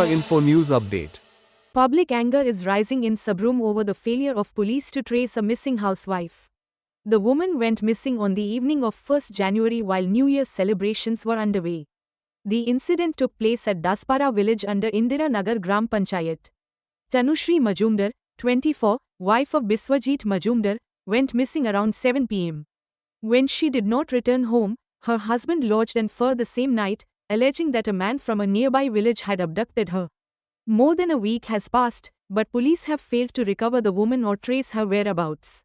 Tripura Info News Update. Public anger is rising in Sabroom over the failure of police to trace a missing housewife. The woman went missing on the evening of 1st January while New Year's celebrations were underway. The incident took place at Daspara village under Indira Nagar Gram Panchayat. Tanushri Majumdar, 24, wife of Biswajit Majumdar, went missing around 7 pm. When she did not return home, her husband lodged an FIR the same night, alleging that a man from a nearby village had abducted her. More than a week has passed, but police have failed to recover the woman or trace her whereabouts.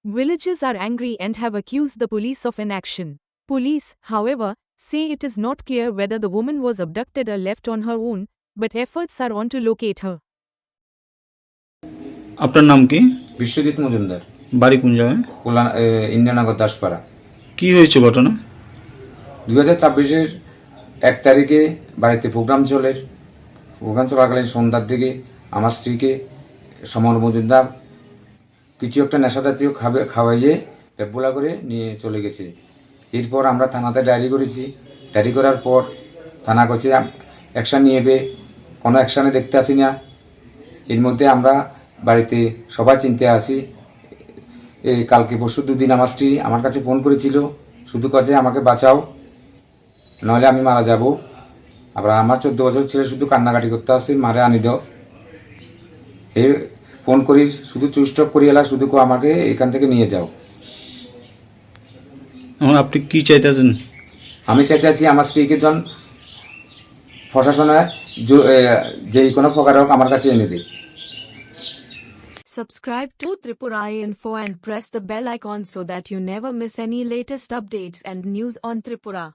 Villagers are angry and have accused the police of inaction. Police, however, say it is not clear whether the woman was abducted or left on her own, but efforts are on to locate her. আপনার নাম কি? বিশ্বজিৎ মজুমদার, বাড়ি কোন জায়গায়? ইন্দিরানগর দাসপাড়া। কি হয়েছে ঘটনা? 2024-এর 1 তারিখে বাড়িতে প্রোগ্রাম চলাকালীন সন্ধ্যার দিকে আমার স্ত্রীকে সমর মজুমদার কিছু একটা নেশা জাতীয় খাওয়াইয়ে পেপবোলা করে নিয়ে চলে গেছে। এরপর আমরা থানাতে ডায়েরি করেছি। ডায়েরি করার পর থানা কাছে অ্যাকশান নিয়েবে, কোনো অ্যাকশানে দেখতে আসি না। এর মধ্যে আমরা বাড়িতে সবাই চিন্তা আসি। কালকে পরশু দুদিন আমার স্ত্রী আমার কাছে ফোন করেছিল, শুধু কাছে আমাকে বাঁচাও, নাহলে আমি মারা যাব। আবার আমার 14 বছর ছেলে শুধু কান্নাকাটি করতে আসছে, মারে আনি দাও। ফোন করি, শুধু চুস্টপ করি এলা, শুধু আমাকে এখান থেকে নিয়ে যাও। এখন আপনি কি চাইতেছেন? আমি চাইতেছি আমার স্ত্রীকে জন প্রশাসনের যে কোনো প্রকার হোক আমার কাছে এনে দিই। Subscribe to Tripura Info and press the bell icon so that you never miss any latest updates and news on Tripura.